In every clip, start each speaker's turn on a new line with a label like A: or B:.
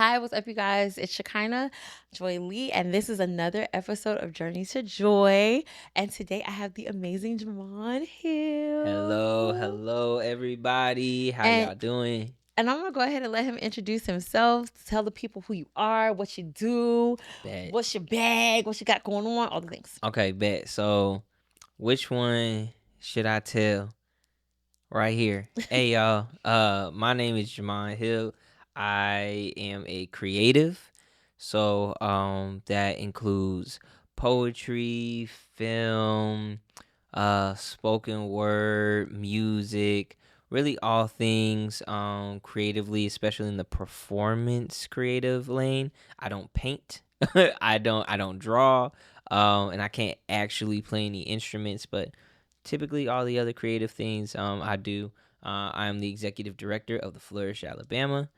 A: Hi, what's up, you guys? It's Shekinah, Joy Lee, and this is another episode of Journey to Joy. And today I have the amazing Jahman Hill.
B: Hello, everybody. How
A: And-
B: y'all doing?
A: And I'm going to go ahead and let him introduce himself, tell the people who you are, what you do,
B: Bet.
A: what's your bag, what you got going on, all the things.
B: Okay, bet. So, which one should I tell? Right here. Hey, y'all. My name is Jahman Hill. I am a creative. So, that includes poetry, film, spoken word, music, really all things creatively, especially in the performance creative lane. I don't paint. I don't draw. And I can't actually play any instruments, but typically all the other creative things I do. I am the executive director of the Flourish Alabama,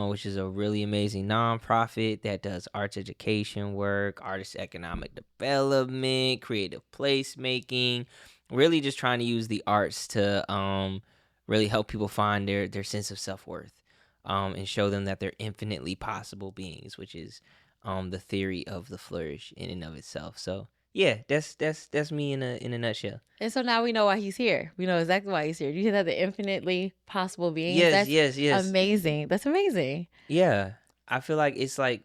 B: which is a really amazing nonprofit that does arts education work, artist economic development, creative placemaking, really just trying to use the arts to really help people find their sense of self-worth, and show them that they're infinitely possible beings, which is the theory of the flourish in and of itself. So yeah, that's me in a nutshell.
A: And so now we know why he's here. We know exactly why he's here. You hear that? The infinitely possible beings.
B: Yes,
A: That's
B: yes.
A: amazing. That's amazing.
B: Yeah, I feel like it's like,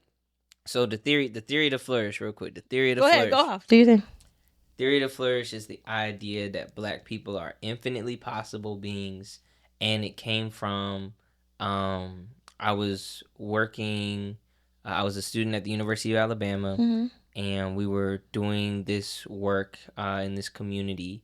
B: so the theory of the flourish, real quick. The theory of the
A: Go
B: flourish.
A: ahead, go off. Do you think?
B: Theory of the flourish is the idea that Black people are infinitely possible beings, and it came from I was working. I was a student at the University of Alabama,
A: Mm-hmm.
B: and we were doing this work in this community,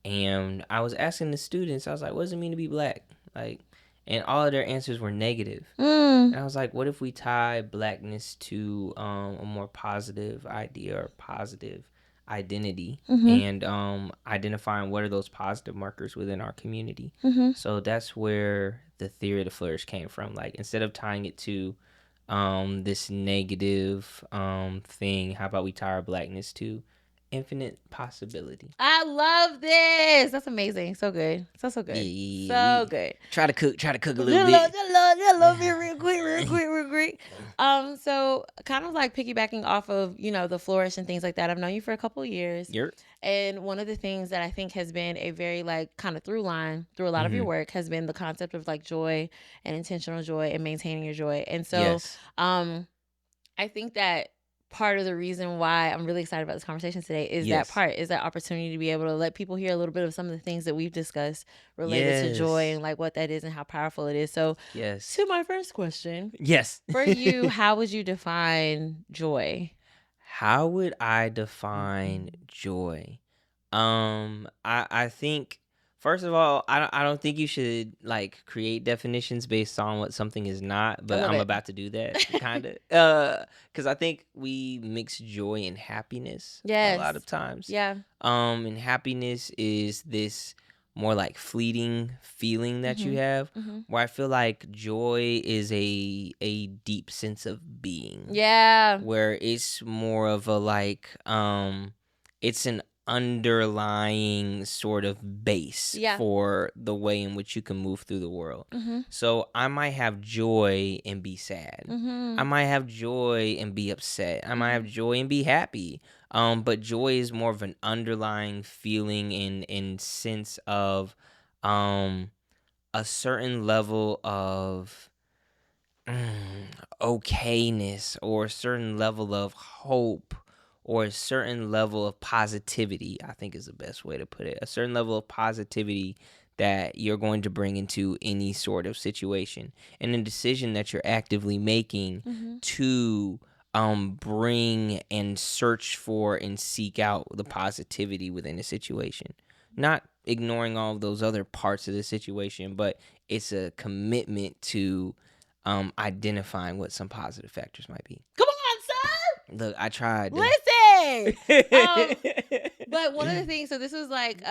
B: and I was asking the students, I was like, what does it mean to be Black? Like, and all of their answers were negative. And I was like, what if we tie Blackness to a more positive idea or positive identity, and identifying what are those positive markers within our community? So that's where the theory of the flourish came from. Like, instead of tying it to this negative thing, how about we tie our Blackness to infinite possibility?
A: I love this. That's amazing. So good. So good.
B: Yeah,
A: so good.
B: Try to cook a little bit.
A: I love it real quick. So kind of like piggybacking off of, the flourish and things like that. I've known you for a couple of years.
B: Yep.
A: And one of the things that I think has been a very like kind of through line through a lot of your work has been the concept of like joy and intentional joy and maintaining your joy. And so
B: Yes.
A: I think that part of the reason why I'm really excited about this conversation today is that opportunity to be able to let people hear a little bit of some of the things that we've discussed related to joy and like what that is and how powerful it is. So
B: Yes.
A: to my first question,
B: Yes.
A: for you, how would you define joy?
B: How would I define joy? I think, first of all, I don't think you should like create definitions based on what something is not, but I'm about to do that kind of because I think we mix joy and happiness a lot of times.
A: Yeah.
B: And happiness is this more like fleeting feeling that you have, where I feel like joy is a deep sense of being.
A: Yeah.
B: Where it's more of a like it's an underlying sort of base for the way in which you can move through the world. So I might have joy and be sad. I might have joy and be upset. I might have joy and be happy. But joy is more of an underlying feeling in sense of a certain level of okayness, or a certain level of hope, or a certain level of positivity, I think is the best way to put it. A certain level of positivity that you're going to bring into any sort of situation, and a decision that you're actively making to bring and search for and seek out the positivity within a situation. Not ignoring all of those other parts of the situation, but it's a commitment to identifying what some positive factors might be.
A: Come on, sir.
B: Look, I tried.
A: Listen. But one of the things, so this was like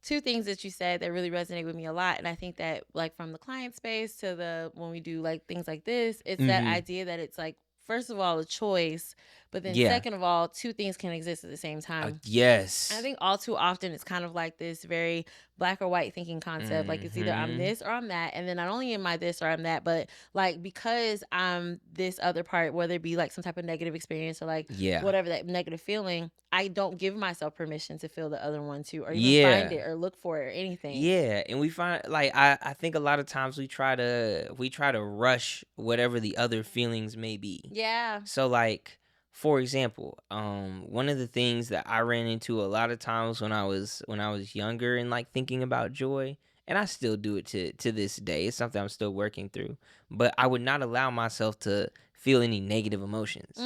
A: two things that you said that really resonate with me a lot. And I think that like from the client space to when we do like things like this, it's that idea that it's like, first of all, a choice, But then second of all, two things can exist at the same time.
B: Yes.
A: I think all too often it's kind of like this very black or white thinking concept. Like it's either I'm this or I'm that. And then not only am I this or I'm that, but like because I'm this other part, whether it be like some type of negative experience or like whatever that negative feeling, I don't give myself permission to feel the other one too, or even find it or look for it or anything.
B: Yeah. And we find like I think a lot of times we try to rush whatever the other feelings may be.
A: Yeah.
B: So like, for example, one of the things that I ran into a lot of times when I was younger and like thinking about joy, and I still do it to this day. It's something I'm still working through, but I would not allow myself to feel any negative emotions.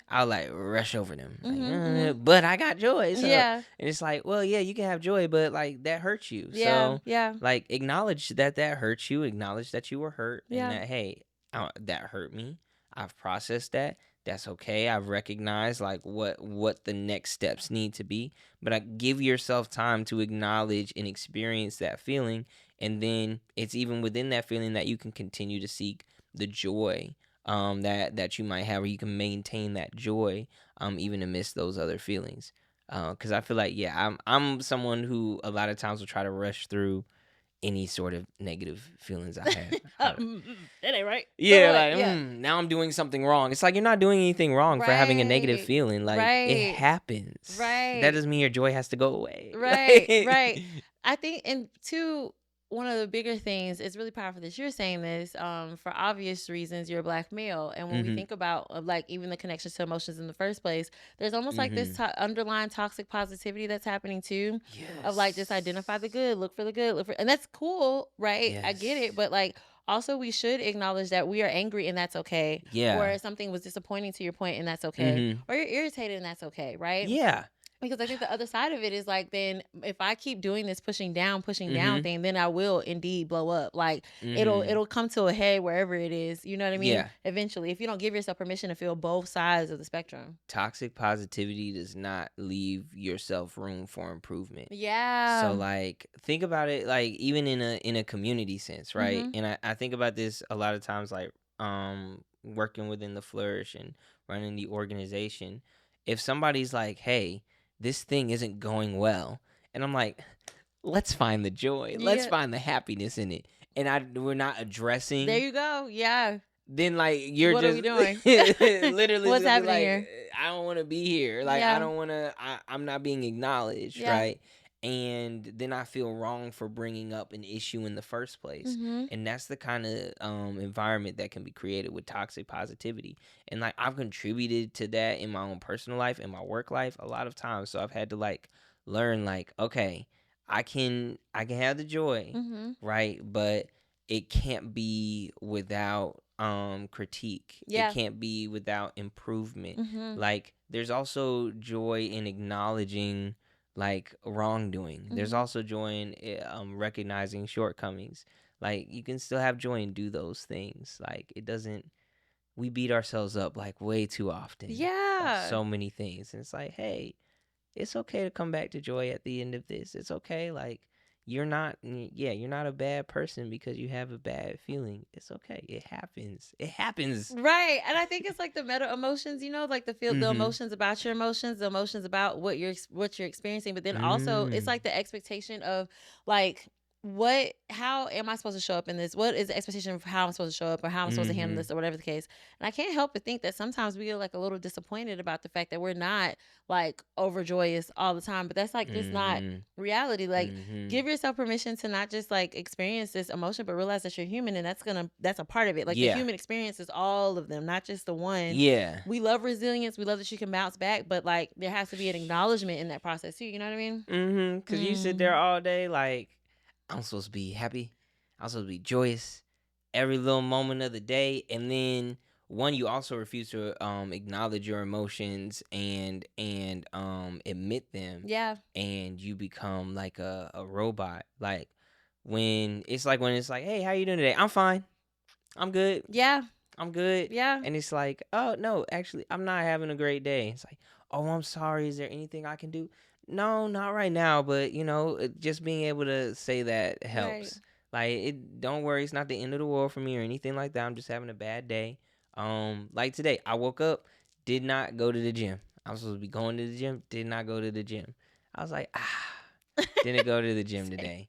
B: I'll like rush over them, like, but I got joy. So, and it's like, well, yeah, you can have joy, but like that hurts you. So, like acknowledge that hurts you. Acknowledge that you were hurt, and that hey, that hurt me. I've processed that. That's okay. I've recognized like what the next steps need to be, but I give yourself time to acknowledge and experience that feeling, and then it's even within that feeling that you can continue to seek the joy that you might have, or you can maintain that joy even amidst those other feelings. Because I feel like I'm someone who a lot of times will try to rush through any sort of negative feelings I have.
A: That ain't right.
B: Yeah, now I'm doing something wrong. It's like you're not doing anything wrong for having a negative feeling. Like it happens.
A: Right.
B: That doesn't mean your joy has to go away.
A: Right. I think, and two, one of the bigger things, it's really powerful that you're saying this, for obvious reasons. You're a Black male, and when we think about like even the connections to emotions in the first place, there's almost like this underlying toxic positivity that's happening too. Of like just identify the good, look for the good, and that's cool, right? I get it, but like also we should acknowledge that we are angry and that's okay. Or something was disappointing to your point and that's okay. Or you're irritated and that's okay, right?
B: Yeah.
A: Because I think the other side of it is like, then if I keep doing this pushing down thing, then I will indeed blow up. Like it'll come to a head wherever it is. You know what I mean?
B: Yeah.
A: Eventually, if you don't give yourself permission to feel both sides of the spectrum.
B: Toxic positivity does not leave yourself room for improvement.
A: Yeah.
B: So like think about it like even in a community sense, right? And I think about this a lot of times like working within the Flourish and running the organization. If somebody's like, hey, this thing isn't going well, and I'm like, let's find the joy, let's find the happiness in it, and we're not addressing.
A: There you go. Yeah.
B: Then like you're
A: what
B: just
A: are we doing?
B: literally
A: what's happening
B: like,
A: here?
B: I don't want to be here. Like I don't want to. I'm not being acknowledged, right? And then I feel wrong for bringing up an issue in the first place. And that's the kind of environment that can be created with toxic positivity. And like I've contributed to that in my own personal life, in my work life a lot of times. So I've had to like learn like, okay, I can have the joy, right? But it can't be without critique. It can't be without improvement. Like there's also joy in acknowledging like wrongdoing. There's also joy in recognizing shortcomings. Like you can still have joy and do those things. Like it doesn't. We beat ourselves up like way too often.
A: Yeah.
B: So many things, and it's like, hey, it's okay to come back to joy at the end of this. It's okay. Like you're not a bad person because you have a bad feeling. It's okay. It happens.
A: Right. And I think it's like the meta emotions, like the the emotions about your emotions, the emotions about what you're experiencing, but then also it's like the expectation of like how am I supposed to show up in this? What is the expectation of how I'm supposed to show up or how I'm supposed to handle this or whatever the case? And I can't help but think that sometimes we are like a little disappointed about the fact that we're not like overjoyous all the time, but that's like just not reality. Like give yourself permission to not just like experience this emotion, but realize that you're human and that's a part of it. Like the human experience is all of them, not just the one.
B: Yeah.
A: We love resilience. We love that you can bounce back, but like there has to be an acknowledgement in that process too. You know what I mean?
B: Because you sit there all day like, I'm supposed to be happy. I'm supposed to be joyous every little moment of the day. And then you also refuse to acknowledge your emotions and admit them.
A: Yeah.
B: And you become like a robot. Like when it's like, hey, how you doing today? I'm fine. I'm good.
A: Yeah.
B: I'm good.
A: Yeah.
B: And it's like, oh no, actually I'm not having a great day. It's like, oh, I'm sorry. Is there anything I can do? No, not right now, but just being able to say that helps. Right. Like don't worry, it's not the end of the world for me or anything like that. I'm just having a bad day. Like today, I woke up, did not go to the gym. I was supposed to be going to the gym, did not go to the gym. I was like, didn't go to the gym today.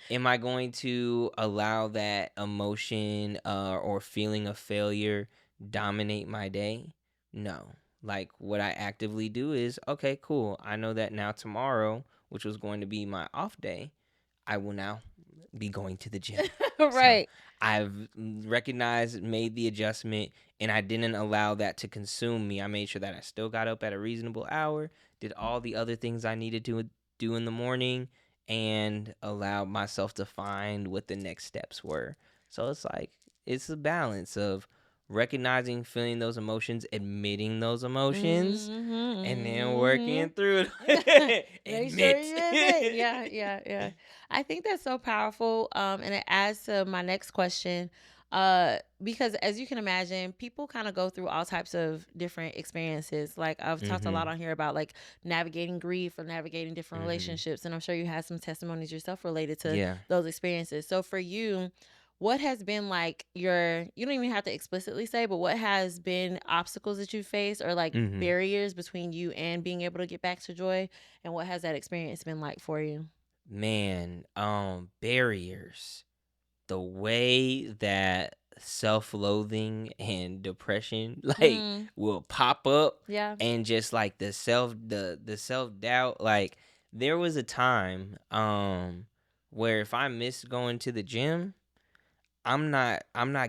B: Am I going to allow that emotion or feeling of failure dominate my day? No. Like, what I actively do is, okay, cool. I know that now tomorrow, which was going to be my off day, I will now be going to the gym.
A: Right.
B: So I've recognized, made the adjustment, and I didn't allow that to consume me. I made sure that I still got up at a reasonable hour, did all the other things I needed to do in the morning, and allowed myself to find what the next steps were. So it's like, it's a balance of recognizing, feeling those emotions, admitting those emotions, and then working through it.
A: Make sure you admit. Yeah. I think that's so powerful. And it adds to my next question. Because as you can imagine, people kind of go through all types of different experiences. Like I've talked a lot on here about like navigating grief or navigating different relationships. And I'm sure you had some testimonies yourself related to those experiences. So for you, what has been like you don't even have to explicitly say, but what has been obstacles that you faced or like barriers between you and being able to get back to joy? And what has that experience been like for you?
B: Man, barriers. The way that self-loathing and depression like will pop up, and just like the self-doubt. Like, there was a time where if I missed going to the gym, I'm not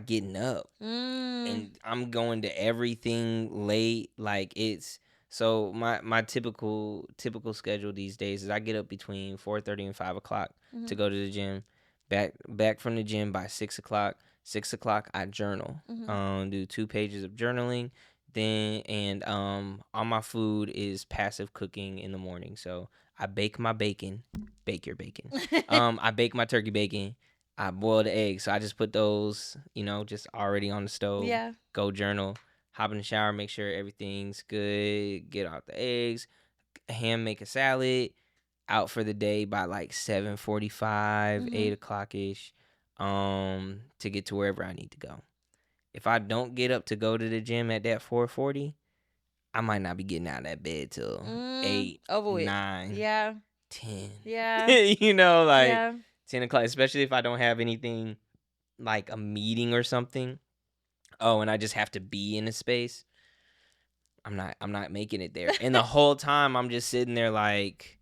B: getting up, and I'm going to everything late. Like, it's so my typical schedule these days is I get up between 4:30 and 5 o'clock to go to the gym. Back from the gym by 6 o'clock. 6 o'clock I journal. Do 2 pages of journaling. Then and all my food is passive cooking in the morning. So I bake my bacon. Bake your bacon. I bake my turkey bacon. I boil the eggs. So I just put those, just already on the stove.
A: Yeah.
B: Go journal. Hop in the shower. Make sure everything's good. Get out the eggs. Make a salad. Out for the day by like 7:45, 8 o'clock ish, to get to wherever I need to go. If I don't get up to go to the gym at that 4:40, I might not be getting out of that bed till 8, 9, 10.
A: Yeah.
B: Like 10 o'clock, especially if I don't have anything like a meeting or something. Oh, and I just have to be in a space. I'm not making it there. And the whole time I'm just sitting there like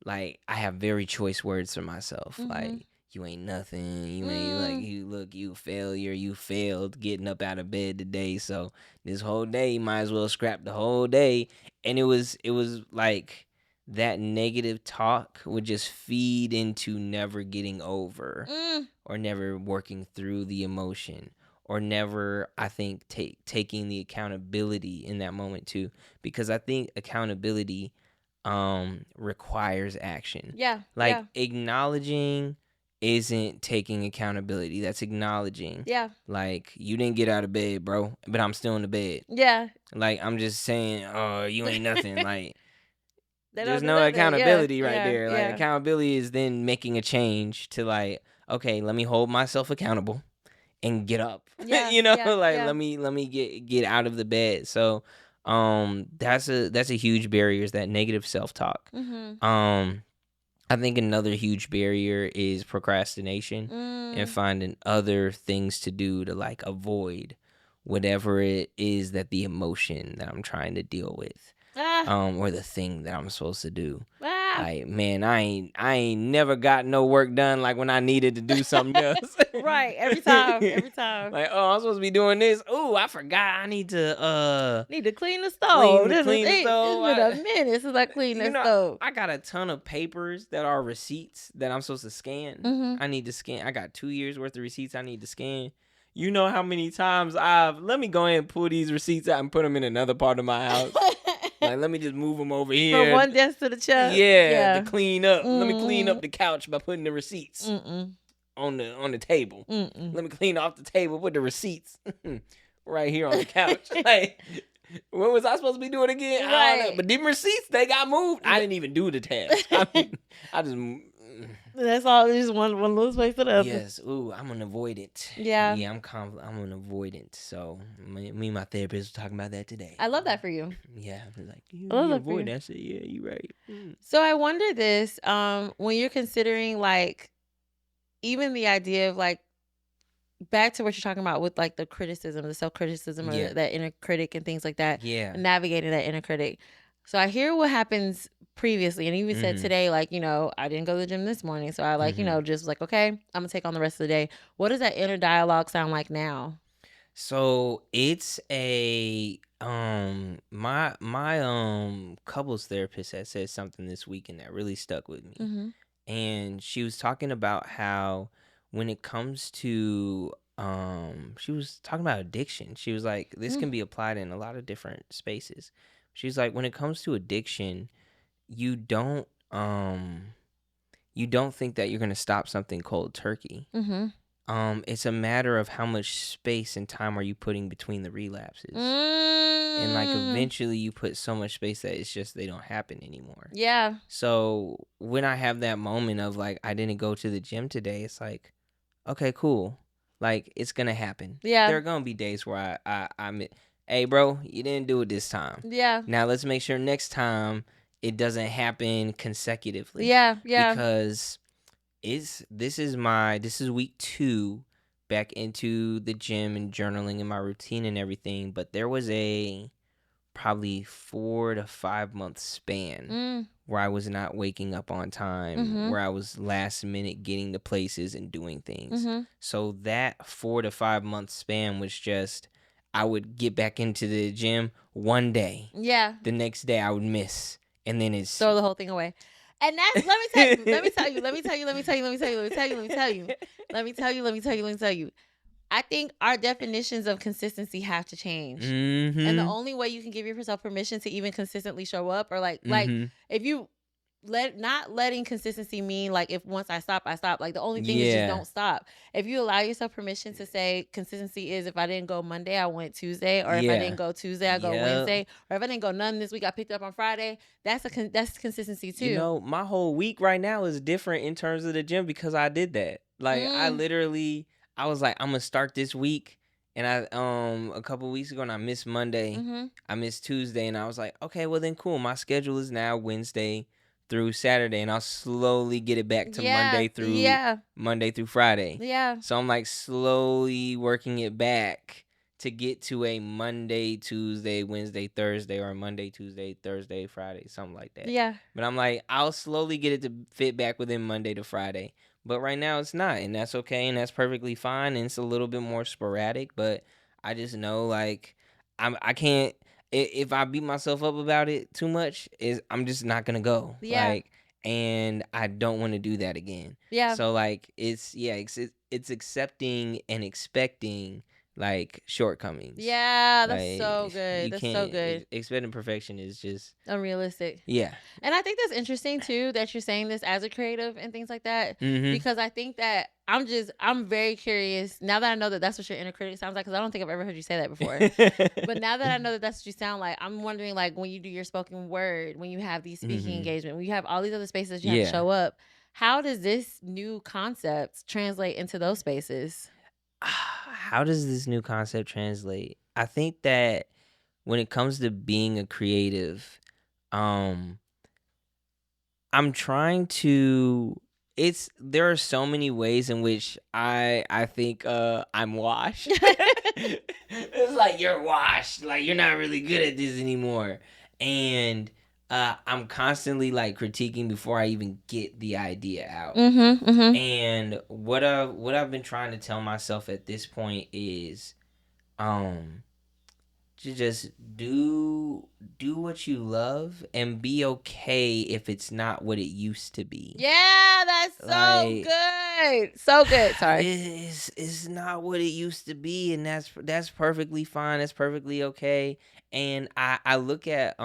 B: I have very choice words for myself. Like, you ain't nothing. You ain't you failure. You failed getting up out of bed today. So this whole day, you might as well scrap the whole day. And it was like that negative talk would just feed into never getting over or never working through the emotion or never, I think, taking the accountability in that moment too. Because I think accountability requires action.
A: Yeah.
B: Like, acknowledging isn't taking accountability. That's acknowledging.
A: Yeah.
B: Like, you didn't get out of bed, bro, but I'm still in the bed.
A: Yeah.
B: Like, I'm just saying, you ain't nothing. Like, there's no accountability right there. Like, accountability is then making a change to like, okay, let me hold myself accountable and get up.
A: Yeah.
B: Let me get out of the bed. So that's a huge barrier, is that negative self-talk. I think another huge barrier is procrastination and finding other things to do to like avoid whatever it is that the emotion that I'm trying to deal with, or the thing that I'm supposed to do. Like, man, I ain't never got no work done like when I needed to do something else.
A: Right, every time.
B: Like, I'm supposed to be doing this. Oh, I forgot. I need to
A: clean the stove.
B: Clean the stove.
A: It's been a minute since I cleaned the stove.
B: I got a ton of papers that are receipts that I'm supposed to scan. I need to scan. I got 2 years worth of receipts I need to scan. You know how many times let me go ahead and pull these receipts out and put them in another part of my house. Like, let me just move them over here.
A: From one desk to the chair.
B: Yeah, to clean up. Let me clean up the couch by putting the receipts on the table. Let me clean off the table, put the receipts right here on the couch. Like, what was I supposed to be doing again?
A: Right.
B: I don't know. But them receipts, they got moved. I didn't even do the task. I just
A: That's all. Just one little space to the other.
B: Yes. Ooh, I'm an avoidant.
A: Yeah.
B: Yeah, I'm an avoidant. So me and my therapist were talking about that today.
A: I love that for you.
B: Yeah, like you
A: avoidant.
B: I said, yeah, you're right.
A: So I wonder this, when you're considering like even the idea of like back to what you're talking about with like the criticism, the self-criticism, or that inner critic and things like that.
B: Yeah.
A: Navigating that inner critic. So I hear what happens previously, and even said today, like, I didn't go to the gym this morning. So I like, just like, okay, I'm gonna take on the rest of the day. What does that inner dialogue sound like now?
B: So it's a my couples therapist had said something this weekend that really stuck with me. And she was talking about how when it comes to she was talking about addiction. She was like, this can be applied in a lot of different spaces. She's like, when it comes to addiction, you don't think that you're gonna stop something cold turkey. It's a matter of how much space and time are you putting between the relapses. And like eventually you put so much space that it's just they don't happen anymore.
A: Yeah. So
B: when I have that moment of like I didn't go to the gym today, it's like, okay, cool. Like it's gonna happen.
A: Yeah.
B: There are gonna be days where I'm hey bro, you didn't do it this time.
A: Yeah.
B: Now let's make sure next time it doesn't happen consecutively.
A: Yeah. Yeah.
B: Because this is week 2 back into the gym and journaling and my routine and everything, but there was a probably 4 to 5 month span where I was not waking up on time, where I was last minute getting to places and doing things. So that 4 to 5 month span was just, I would get back into the gym one day.
A: Yeah.
B: The next day I would miss, and then it's
A: throw the whole thing away. And that's let me tell you. I think our definitions of consistency have to change. And the only way you can give yourself permission to even consistently show up, or like if you not letting consistency mean like if once I stop, I stop. Like the only thing is just don't stop. If you allow yourself permission to say consistency is if I didn't go Monday, I went Tuesday, or if I didn't go Tuesday, I go Wednesday, or if I didn't go none this week, I picked up on Friday. That's consistency too.
B: My whole week right now is different in terms of the gym because I did that. Like I was like, I'm gonna start this week. And I a couple weeks ago, and I missed Monday. I missed Tuesday, and I was like, okay, well then cool. My schedule is now Wednesday through Saturday, and I'll slowly get it back to Monday through Friday.
A: Yeah.
B: So I'm like slowly working it back to get to a Monday, Tuesday, Wednesday, Thursday, or Monday, Tuesday, Thursday, Friday, something like that.
A: Yeah.
B: But I'm like, I'll slowly get it to fit back within Monday to Friday. But right now it's not, and that's okay, and that's perfectly fine, and it's a little bit more sporadic, but I just know like I can't, if I beat myself up about it too much, I'm just not gonna go.
A: Yeah.
B: Like, and I don't want to do that again.
A: Yeah.
B: So like it's accepting and expecting like shortcomings.
A: Yeah, that's so good. That's so good.
B: Expecting perfection is just
A: unrealistic.
B: Yeah.
A: And I think that's interesting too that you're saying this as a creative and things like that, because I think that I'm very curious now that I know that that's what your inner critic sounds like, because I don't think I've ever heard you say that before. But now that I know that that's what you sound like, I'm wondering like when you do your spoken word, when you have these speaking engagement, when you have all these other spaces you have to show up, how does this new concept translate into those spaces?
B: How does this new concept translate? I think that when it comes to being a creative, I'm trying to there are so many ways in which I think I'm washed. It's like you're washed, like you're not really good at this anymore. And I'm constantly like critiquing before I even get the idea out. And what I've been trying to tell myself at this point is to just do what you love and be okay if it's not what it used to be.
A: Yeah, that's so good. So good. Sorry.
B: It's not what it used to be, and that's perfectly fine. That's perfectly okay. And I look at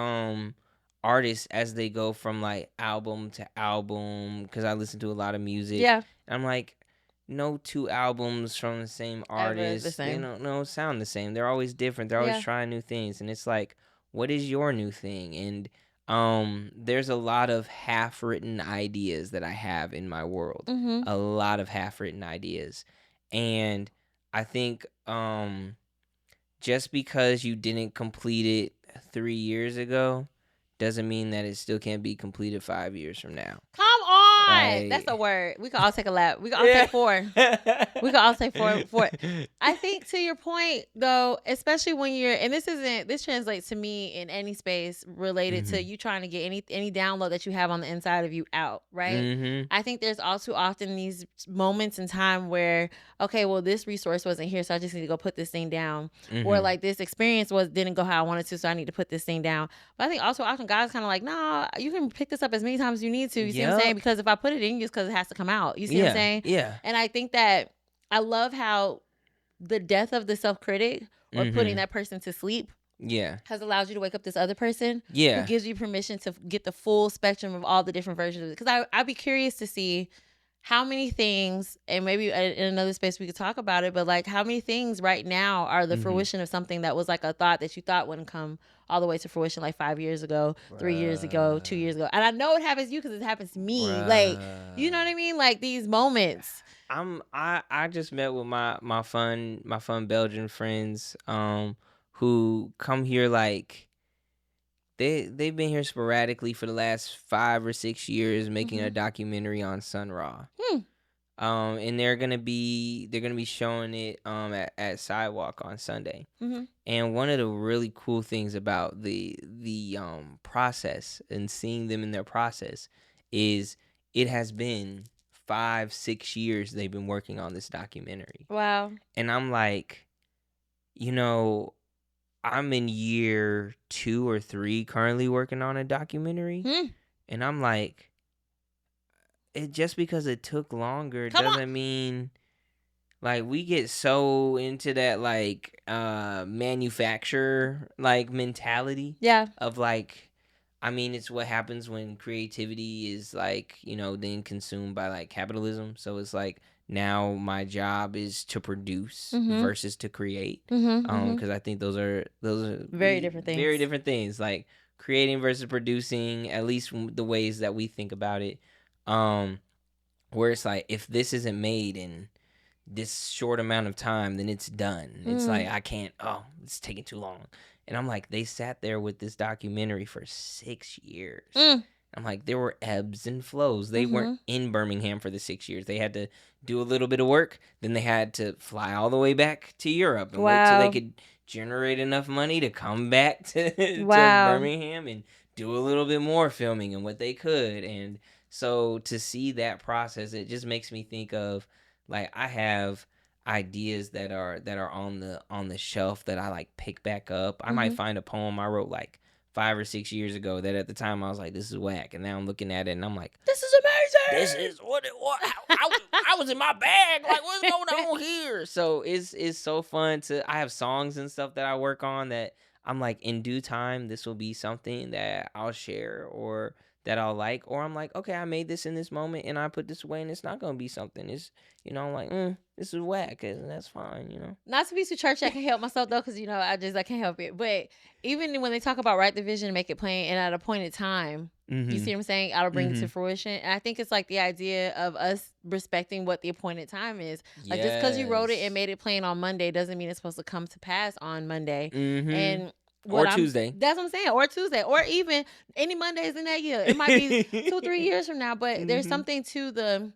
B: artists as they go from like album to album, because I listen to a lot of music.
A: Yeah.
B: I'm like, no two albums from the same artist, they don't sound the same. They're always different. They're always trying new things, and it's like, what is your new thing? And there's a lot of half-written ideas that I have in my world. A lot of half-written ideas. And I think just because you didn't complete it 3 years ago doesn't mean that it still can't be completed 5 years from now.
A: Come on. That's a word. We can all take a lap. We can all say 4. We can all say 4. I think to your point though, especially when you're, and this translates to me in any space related to you trying to get any download that you have on the inside of you out, right? I think there's all too often these moments in time where, okay, well, this resource wasn't here, so I just need to go put this thing down. Or like this experience didn't go how I wanted to, so I need to put this thing down. But I think also often God's kind of like, nah, you can pick this up as many times as you need to. You see what I'm saying? Because if I put it in you, it's because it has to come out. You see what I'm saying?
B: Yeah.
A: And I think that I love how the death of the self-critic or putting that person to sleep has allowed you to wake up this other person who gives you permission to get the full spectrum of all the different versions of it. Because I'd be curious to see how many things, and maybe in another space we could talk about it, but like how many things right now are the fruition of something that was like a thought that you thought wouldn't come all the way to fruition like 5 years ago, 3 years ago, 2 years ago. And I know it happens to you because it happens to me. Like, you know what I mean? Like these moments.
B: I just met with my fun Belgian friends who come here like they've been here sporadically for the last 5 or 6 years making a documentary on Sun Ra. And they're gonna be showing it at Sidewalk on Sunday. And one of the really cool things about the process and seeing them in their process is it has been 5-6 years they've been working on this documentary.
A: Wow.
B: And I'm like, I'm in year 2 or 3 currently working on a documentary. And I'm like, it just because it took longer doesn't mean like we get so into that like manufacturer like mentality of like, I mean, it's what happens when creativity is like, then consumed by like capitalism. So it's like now my job is to produce versus to create. Because I think those are
A: very different things.
B: Very different things, like creating versus producing, at least the ways that we think about it. Where it's like, if this isn't made in this short amount of time, then it's done. It's like, I can't, it's taking too long. And I'm like, they sat there with this documentary for 6 years. I'm like, there were ebbs and flows. They weren't in Birmingham for the 6 years. They had to do a little bit of work. Then they had to fly all the way back to Europe and wait till they could generate enough money to come back to Birmingham and do a little bit more filming and what they could. And so to see that process, it just makes me think of like, I have ideas that are on the shelf that I like pick back up. I might find a poem I wrote like 5 or 6 years ago that at the time I was like, this is whack, and now I'm looking at it and I'm like,
A: this is amazing.
B: This is what I was in my bag. Like, what's going on here? So it's so fun I have songs and stuff that I work on that I'm like, in due time this will be something that I'll share or that I'll like, or I'm like, okay, I made this in this moment and I put this away and it's not gonna be something. It's, I'm like, this is whack, and that's fine,
A: Not to be too churchy, I can't help myself though, because I can't help it. But even when they talk about write the vision, make it plain, and at a point in time, you see what I'm saying? I'll bring it to fruition. And I think it's like the idea of us respecting what the appointed time is. Like, just because you wrote it and made it plain on Monday doesn't mean it's supposed to come to pass on Monday. And
B: Tuesday.
A: That's what I'm saying. Or Tuesday. Or even any Mondays in that year. It might be 2-3 years from now. But there's something to the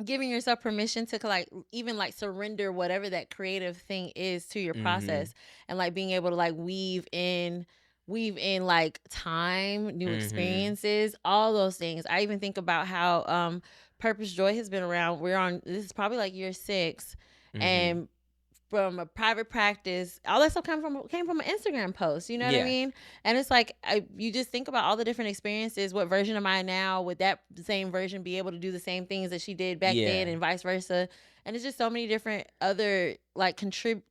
A: giving yourself permission to like even like surrender whatever that creative thing is to your process, and like being able to like weave in like time, new experiences, all those things. I even think about how Purpose Joy has been around. This is probably like year 6, and from a private practice, all that stuff came from an Instagram post, you know what I mean? And it's like, you just think about all the different experiences. What version am I now? Would that same version be able to do the same things that she did back then, and vice versa? And it's just so many different other like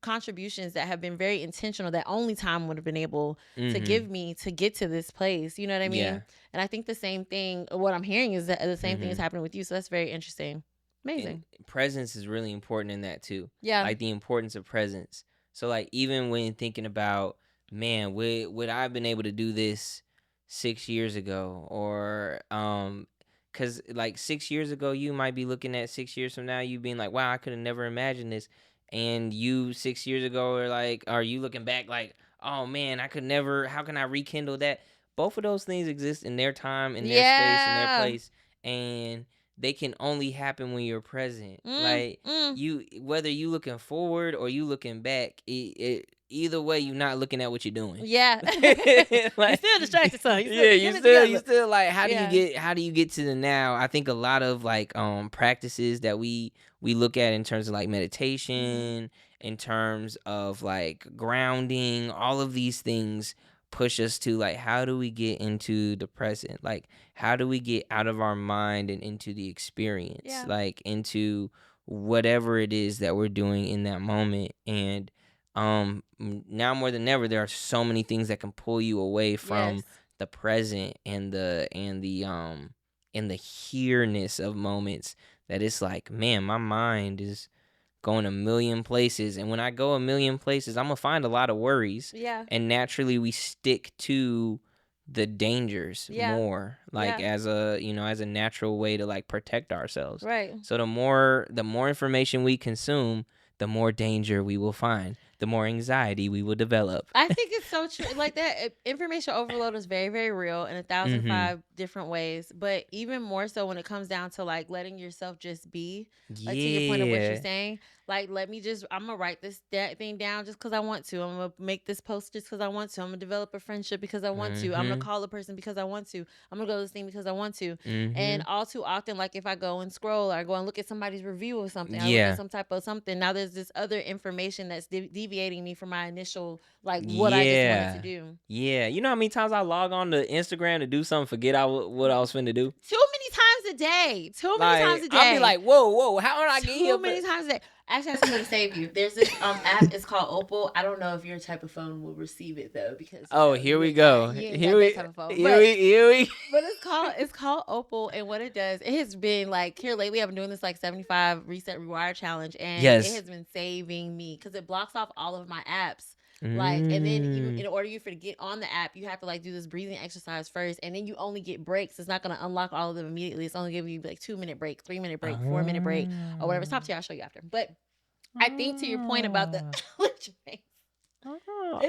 A: contributions that have been very intentional that only time would have been able to give me to get to this place. You know what I mean? And I think the same thing, what I'm hearing is that the same thing is happening with you. So that's very interesting. Amazing.
B: And presence is really important in that too.
A: Yeah.
B: Like the importance of presence. So like, even when thinking about, man, would I have been able to do this 6 years ago, or because like 6 years ago you might be looking at 6 years from now, you being like, wow, I could have never imagined this. And you 6 years ago are you looking back like, oh man, I could never, how can I rekindle that? Both of those things exist in their time, in their space, in their place, and they can only happen when you're present. Like you, whether you looking forward or you looking back, either way, you're not looking at what you're doing.
A: Yeah.
B: Like,
A: you still distracted, son.
B: You still like, how do you get to the now? I think a lot of like practices that we look at in terms of like meditation, in terms of like grounding, all of these things push us to like, how do we get into the present? Like, how do we get out of our mind and into the experience?
A: Yeah.
B: Like into whatever it is that we're doing in that moment. And now more than ever, there are so many things that can pull you away from the present and the here-ness of moments, that it's like, man, my mind is going a million places, and when I go a million places, I'm gonna find a lot of worries.
A: Yeah.
B: And naturally we stick to the dangers more, like as a natural way to like protect ourselves.
A: Right.
B: So the more information we consume, the more danger we will find, the more anxiety we will develop.
A: I think it's so true. Like that information overload is very, very real in 1,005 different ways. But even more so when it comes down to like letting yourself just be. Like to your point of what you're saying. Like, I'm going to write that thing down just because I want to. I'm going to make this post just because I want to. I'm going to develop a friendship because I want to. I'm going to call a person because I want to. I'm going to go to this thing because I want to. And all too often, like if I go and scroll or I go and look at somebody's review of something, I look at some type of something. Now there's this other information that's deviating me from my initial, like what I just wanted to do.
B: Yeah. You know how many times I log on to Instagram to do something, forget what I was finna do?
A: Too many times a day.
B: I'll be like, whoa, how did I get here?
A: Too many times a day. Actually, I have something to save you. There's this app. It's called Opal. I don't know if your type of phone will receive it though, because
B: here we go.
A: Here we go. But it's called Opal, and what it does, it has been like here lately. I've been doing this like 75 reset rewire challenge, and it has been saving me because it blocks off all of my apps. Like, and then in order for you to get on the app, you have to like do this breathing exercise first, and then you only get breaks. It's not going to unlock all of them immediately. It's only giving you like 2-minute break, 3-minute break, 4-minute break, or whatever. Stop here. I'll show you after. But I think to your point about the it's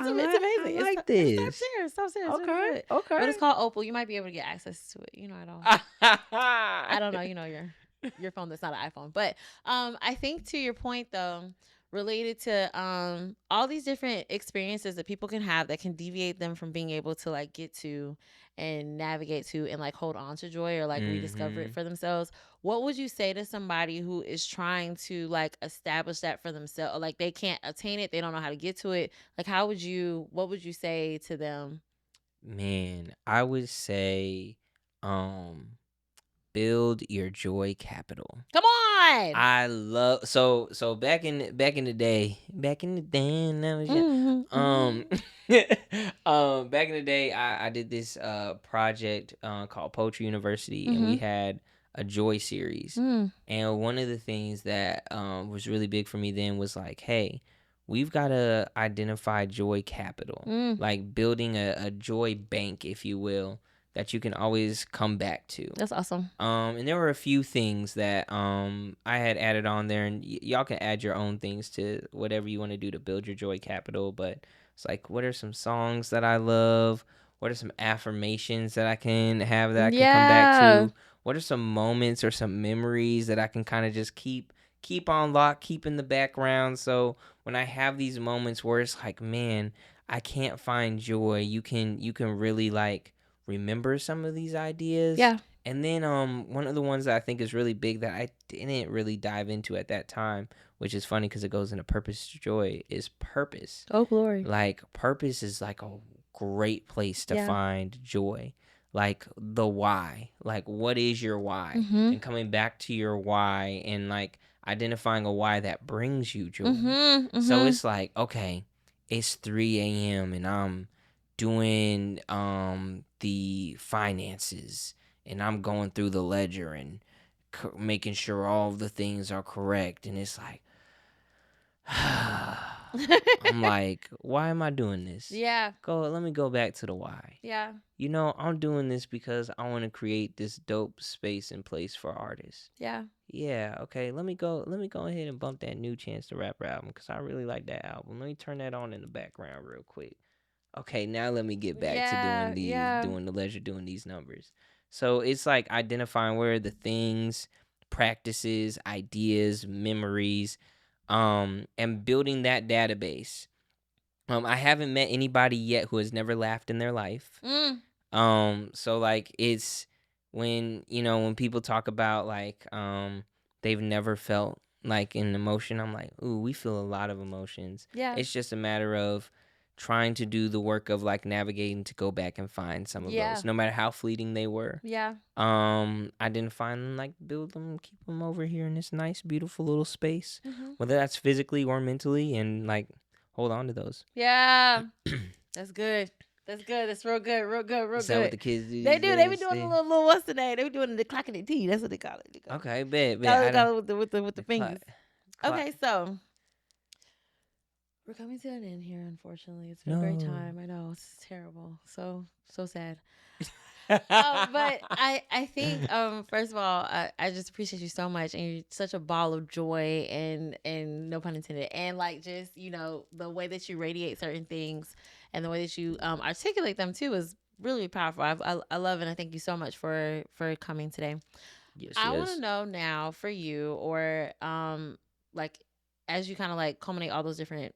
A: amazing.
B: I like this.
A: Stop sharing.
B: Okay.
A: But it's called Opal. You might be able to get access to it. You know, I don't know. You know, your phone that's not an iPhone. But I think to your point though, related to all these different experiences that people can have that can deviate them from being able to like get to and navigate to and like hold on to joy or like rediscover it for themselves, what would you say to somebody who is trying to like establish that for themselves, or like they can't attain it, they don't know how to get to it? Like what would you say to them?
B: Man, I would say build your joy capital.
A: Come on.
B: I love so back in the day, back in the day, I did this project called Poetry University, and we had a joy series. And one of the things that was really big for me then was like, hey, we've got to identify joy capital, like building a joy bank, if you will, that you can always come back to.
A: That's awesome.
B: And there were a few things that I had added on there, and y'all can add your own things to whatever you want to do to build your joy capital. But it's like, what are some songs that I love? What are some affirmations that I can have that I can come back to? What are some moments or some memories that I can kind of just keep on lock, keep in the background? So when I have these moments where it's like, man, I can't find joy, you can really like remember some of these ideas.
A: Yeah.
B: And then one of the ones that I think is really big that I didn't really dive into at that time, which is funny because it goes into purpose to joy, is purpose.
A: Oh, glory.
B: Like purpose is like a great place to find joy. Like the why, like what is your why? And coming back to your why and like identifying a why that brings you joy. So it's like, okay, it's 3 a.m. and I'm doing the finances, and I'm going through the ledger and making sure all of the things are correct, and it's like I'm like, why am I doing this?
A: Yeah.
B: Let me go back to the why.
A: Yeah.
B: I'm doing this because I want to create this dope space and place for artists.
A: Yeah.
B: Yeah, okay. Let me go ahead and bump that new Chance the Rapper album because I really like that album. Let me turn that on in the background real quick. Okay, now let me get back to doing these numbers. So it's like identifying where the things, practices, ideas, memories, and building that database. I haven't met anybody yet who has never laughed in their life. So like it's when people talk about like they've never felt like an emotion, I'm like, ooh, we feel a lot of emotions.
A: Yeah.
B: It's just a matter of trying to do the work of like navigating to go back and find some of those, no matter how fleeting they were.
A: Yeah.
B: Identify them, like build them, keep them over here in this nice, beautiful little space, whether that's physically or mentally, and like hold on to those.
A: Yeah. That's good. That's good. That's real good. Real good. Real
B: Is
A: good.
B: That what the kids do?
A: They do. They be doing a little what's the name? They be doing the clock and the tea. That's what they call it.
B: Okay, bet.
A: With the fingers.
B: Clock.
A: Okay, so we're coming to an end here. Unfortunately, it's been a great time. I know it's terrible. So sad. But I think first of all, I just appreciate you so much, and you're such a ball of joy and no pun intended, and like just the way that you radiate certain things and the way that you articulate them too is really powerful. I love it, and I thank you so much for coming today.
B: Yes,
A: I want to know now for you, or like as you kind of like culminate all those different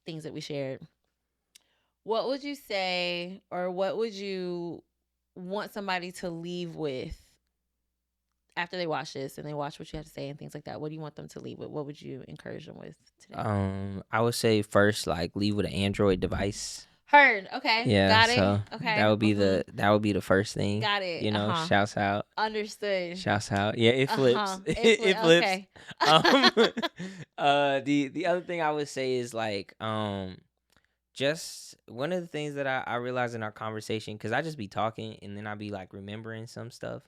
A: things that we shared, what would you say, or what would you want somebody to leave with after they watch this and they watch what you have to say and things like that? What do you want them to leave with? What would you encourage them with today?
B: I would say first, like, leave with an Android device.
A: Heard. Okay.
B: Yeah.
A: Got
B: so
A: it. Okay.
B: That would be the first thing.
A: Got it.
B: Shouts out.
A: Understood.
B: Shouts out. Yeah, it flips. It flips. Okay. The other thing I would say is like just one of the things that I realized in our conversation, because I just be talking and then I'll be like remembering some stuff.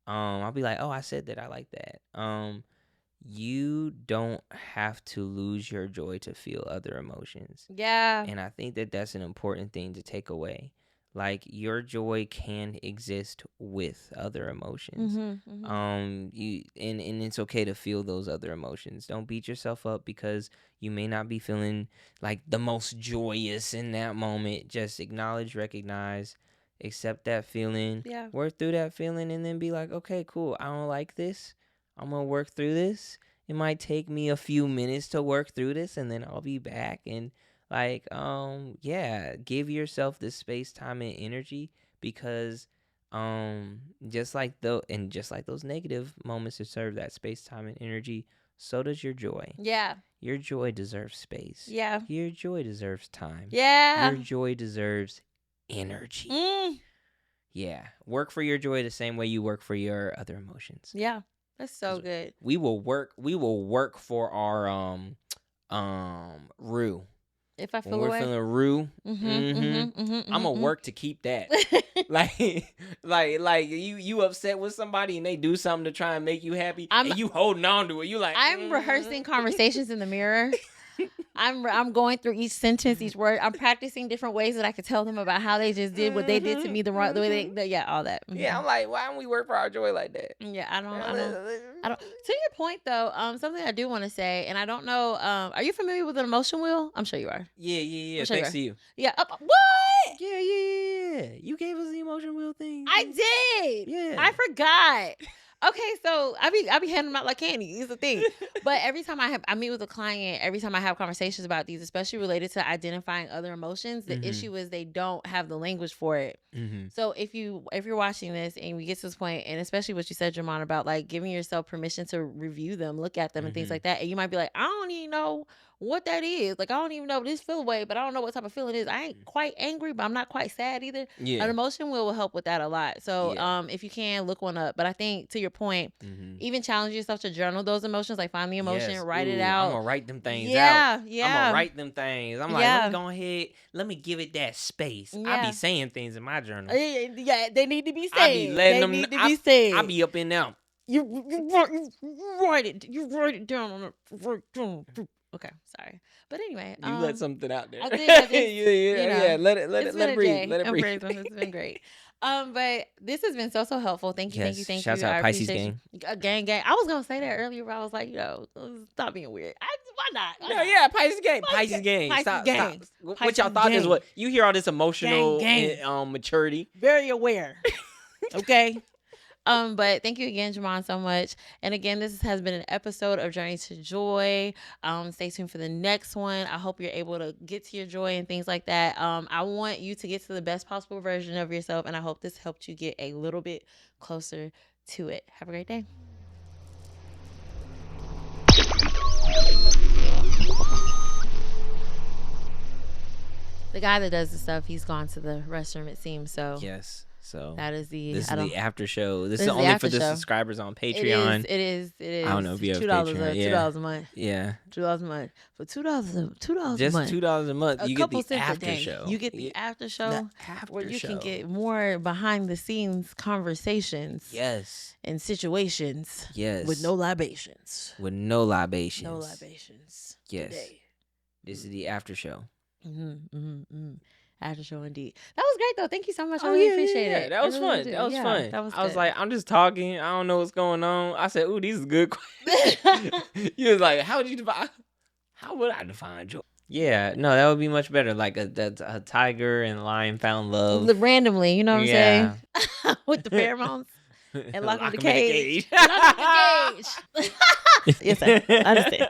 B: I'll be like, oh, I said that. I like that. You don't have to lose your joy to feel other emotions.
A: Yeah.
B: And I think that that's an important thing to take away. Like, your joy can exist with other emotions. And it's okay to feel those other emotions. Don't beat yourself up because you may not be feeling like the most joyous in that moment. Just acknowledge, recognize, accept that feeling.
A: Yeah.
B: Work through that feeling and then be like, okay, cool. I don't like this. I'm going to work through this. It might take me a few minutes to work through this and then I'll be back. And like, give yourself the space, time, and energy, because just like those negative moments deserve that space, time, and energy, so does your joy.
A: Yeah.
B: Your joy deserves space.
A: Yeah.
B: Your joy deserves time.
A: Yeah.
B: Your joy deserves energy. Yeah. Work for your joy the same way you work for your other emotions.
A: Yeah. That's so good.
B: We will work for our rue.
A: If I feel
B: when we're
A: away.
B: feeling rue, I'm gonna work to keep that. like you upset with somebody and they do something to try and make you happy, and you holding on to it. You like,
A: I'm rehearsing conversations in the mirror. I'm going through each sentence, each word. I'm practicing different ways that I could tell them about how they just did what they did to me the way they all that.
B: Yeah, I'm like, why don't we work for our joy like that?
A: Yeah, I don't. To your point though, something I do want to say, and I don't know, are you familiar with an emotion wheel? I'm sure you are.
B: Yeah. Thanks to you.
A: Yeah. What?
B: Yeah. You gave us the emotion wheel thing.
A: I did.
B: Yeah.
A: I forgot. Okay, so I be handing them out like candy. Is the thing. But every time I meet with a client, every time I have conversations about these, especially related to identifying other emotions, the issue is they don't have the language for it. So if you're watching this and we get to this point, and especially what you said, Jahman, about like giving yourself permission to review them, look at them, and things like that, and you might be like, I don't even know what that is. Like, I don't even know this feel away, but I don't know what type of feeling it is. I ain't quite angry, but I'm not quite sad either.
B: Yeah.
A: An emotion wheel help with that a lot. So if you can, look one up. But I think to your point, even challenge yourself to journal those emotions, like find the emotion, write it out.
B: I'm gonna write them things out.
A: Yeah.
B: I'm gonna write them things. I'm like, let me go ahead, let me give it that space. I be saying things in my journal.
A: Yeah, they need to be said.
B: I be letting them
A: need to be said.
B: I be up in them.
A: You write it. You write it down on Okay, sorry. But anyway,
B: you let something out there.
A: I did.
B: Yeah, let it breathe. Let it breathe.
A: It's been great. But this has been so helpful. Thank you,
B: yes,
A: thank you.
B: Shouts out
A: I
B: Pisces
A: appreciate
B: gang.
A: Gang. I was gonna say that earlier, but I was like, stop being weird. Why not?
B: Yeah, Pisces gang. Pisces gang. Stop. What y'all thought is what you hear all this emotional maturity.
C: Very aware. Okay.
A: But thank you again, Jahman, so much. And again, this has been an episode of Journey to Joy. Stay tuned for the next one. I hope you're able to get to your joy and things like that. I want you to get to the best possible version of yourself, and I hope this helped you get a little bit closer to it. Have a great day. The guy that does the stuff, he's gone to the restroom, it seems. So
B: yes. So
A: that is
B: this is the after show. This is only for the subscribers on Patreon.
A: It is.
B: I don't know if you have
A: $2
B: Patreon.
A: $2 a month.
B: Yeah.
A: $2 a month. For $2 a month.
B: Just $2 a month. You get the
A: after show. You get the after show where you can get more behind the scenes conversations.
B: Yes.
A: And situations.
B: Yes.
C: With no libations.
B: Yes.
C: Today.
B: This is the after show.
A: After show indeed. That was great though. Thank you so much. I really appreciate it.
B: That was fun. That was fun. I was like, I'm just talking. I don't know what's going on. I said, ooh, these are good questions. You was like, how would I define joy? Yeah, no, that would be much better. Like a tiger and lion found love.
A: Randomly, you know what I'm saying? With the pheromones. And lock them in the cage.
C: Yes, I understand.